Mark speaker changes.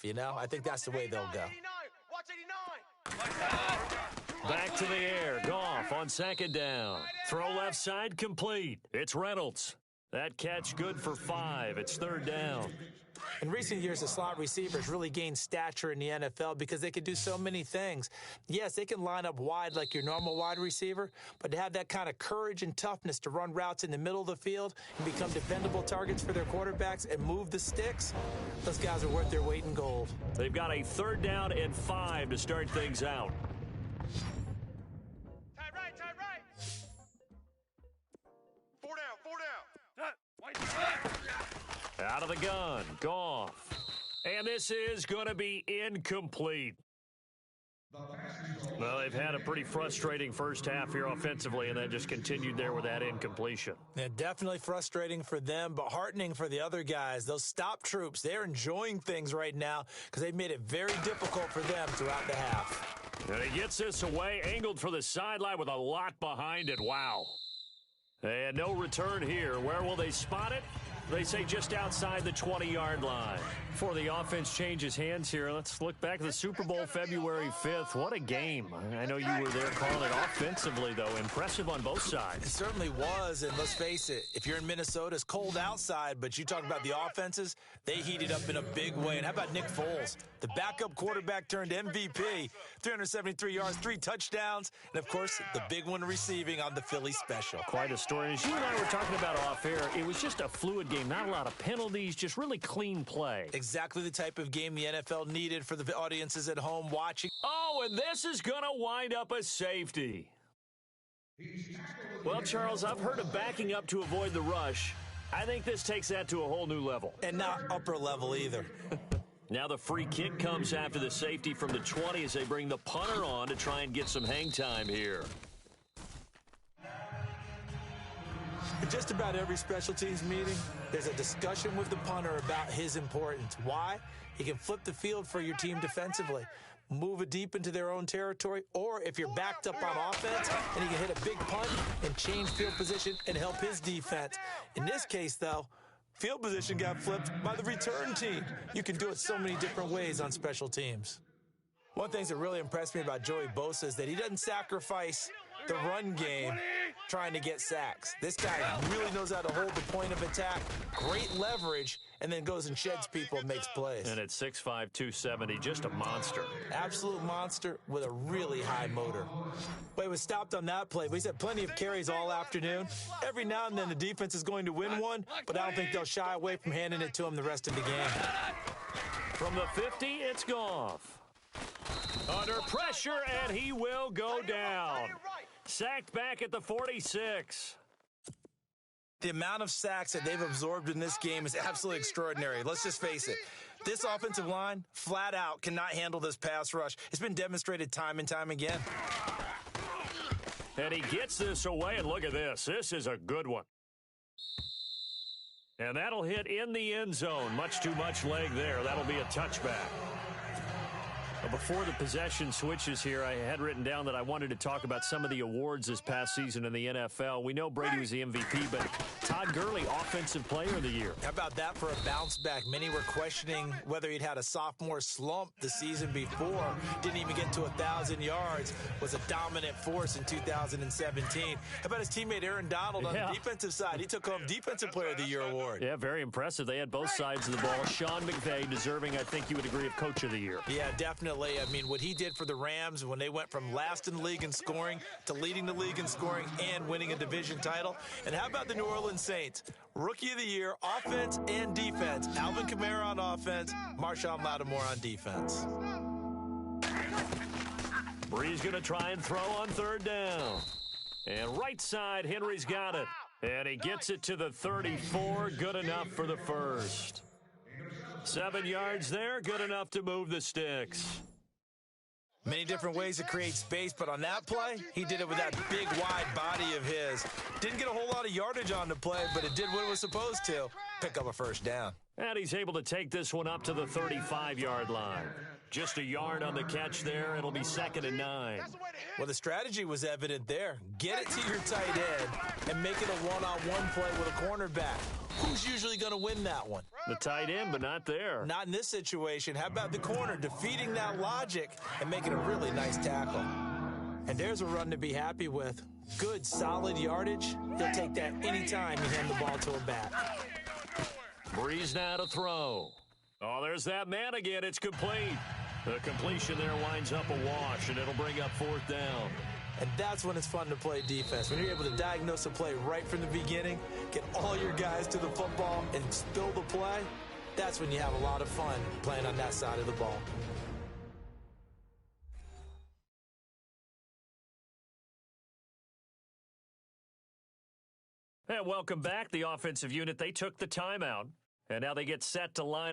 Speaker 1: You know, I think that's the way they'll go.
Speaker 2: Back to the air. Goff on second down. Throw left side complete. It's Reynolds. That catch good for 5. It's third down.
Speaker 1: In recent years, the slot receivers really gained stature in the NFL because they can do so many things. Yes, they can line up wide like your normal wide receiver, but to have that kind of courage and toughness to run routes in the middle of the field and become dependable targets for their quarterbacks and move the sticks, those guys are worth their weight in gold.
Speaker 2: They've got a third down and 5 to start things out.
Speaker 3: Tight right. 4 down.
Speaker 2: Out of the gun, Goff. And this is going to be incomplete. Well, they've had a pretty frustrating first half here offensively, and then just continued there with that incompletion.
Speaker 1: Yeah, definitely frustrating for them, but heartening for the other guys. Those stop troops, they're enjoying things right now because they've made it very difficult for them throughout the half.
Speaker 2: And he gets this away, angled for the sideline with a lot behind it. Wow. And no return here. Where will they spot it? They say just outside the 20-yard line. Before the offense changes hands here, let's look back at the Super Bowl February 5th. What a game. I know you were there calling it offensively, though. Impressive on both sides.
Speaker 1: It certainly was, and let's face it, if you're in Minnesota, it's cold outside, but you talk about the offenses, they heated up in a big way. And how about Nick Foles? The backup quarterback turned MVP, 373 yards, 3 touchdowns, and, of course, the big one receiving on the Philly special.
Speaker 2: Quite a story. As you and I were talking about off air, it was just a fluid game. Not a lot of penalties, just really clean play.
Speaker 1: Exactly the type of game the NFL needed for the audiences at home watching.
Speaker 2: Oh, and this is going to wind up a safety. Well, Charles, I've heard of backing up to avoid the rush. I think this takes that to a whole new level.
Speaker 1: And not upper level either.
Speaker 2: Now the free kick comes after the safety from the 20 as they bring the punter on to try and get some hang time here.
Speaker 1: In just about every special teams meeting, there's a discussion with the punter about his importance. Why? He can flip the field for your team defensively, move it deep into their own territory, or if you're backed up on offense, and he can hit a big punt and change field position and help his defense. In this case, though, field position got flipped by the return team. You can do it so many different ways on special teams. One of the things that really impressed me about Joey Bosa is that he doesn't sacrifice the run game trying to get sacks. This guy really knows how to hold the point of attack, great leverage, and then goes and sheds people and makes plays.
Speaker 2: And at 6'5", 270, just a monster.
Speaker 1: Absolute monster with a really high motor. But he was stopped on that play, but he's had plenty of carries all afternoon. Every now and then the defense is going to win one, but I don't think they'll shy away from handing it to him the rest of the game.
Speaker 2: From the 50, it's Goff. Under pressure, and he will go down. Sacked back at the 46.
Speaker 1: The amount of sacks that they've absorbed in this game is absolutely extraordinary. Let's just face it. This offensive line, flat out, cannot handle this pass rush. It's been demonstrated time and time again.
Speaker 2: And he gets this away, and look at this. This is a good one. And that'll hit in the end zone. Much too much leg there. That'll be a touchback. Before the possession switches here, I had written down that I wanted to talk about some of the awards this past season in the NFL. We know Brady was the MVP, but Todd Gurley, Offensive Player of the Year.
Speaker 1: How about that for a bounce back? Many were questioning whether he'd had a sophomore slump the season before. Didn't even get to 1,000 yards. Was a dominant force in 2017. How about his teammate Aaron Donald on the defensive side? He took home Defensive Player of the Year award.
Speaker 2: Yeah, very impressive. They had both sides of the ball. Sean McVay deserving, I think you would agree, of Coach of the Year.
Speaker 1: Yeah, definitely. I mean, what he did for the Rams when they went from last in the league in scoring to leading the league in scoring and winning a division title. And how about the New Orleans Saints? Rookie of the Year, offense and defense. Alvin Kamara on offense, Marshawn Lattimore on defense.
Speaker 2: Bree's going to try and throw on third down. And right side, Henry's got it. And he gets it to the 34. Good enough for the first. 7 yards there, good enough to move the sticks.
Speaker 1: Many different ways to create space, but on that play, he did it with that big, wide body of his. Didn't get a whole lot of yardage on the play, but it did what it was supposed to. Pick up a first down.
Speaker 2: And he's able to take this one up to the 35-yard line. Just a yard on the catch there. It'll be 2nd and 9.
Speaker 1: Well, the strategy was evident there. Get it to your tight end and make it a one-on-one play with a cornerback. Who's usually going to win that one?
Speaker 2: The tight end, but not there.
Speaker 1: Not in this situation. How about the corner defeating that logic and making a really nice tackle? And there's a run to be happy with. Good, solid yardage. He'll take that anytime you hand the ball to him back.
Speaker 2: Breeze now to throw. Oh, there's that man again. It's complete. The completion there winds up a wash, and it'll bring up 4th down.
Speaker 1: And that's when it's fun to play defense. When you're able to diagnose a play right from the beginning, get all your guys to the football, and spill the play, that's when you have a lot of fun playing on that side of the ball.
Speaker 2: And welcome back. The offensive unit, they took the timeout, and now they get set to line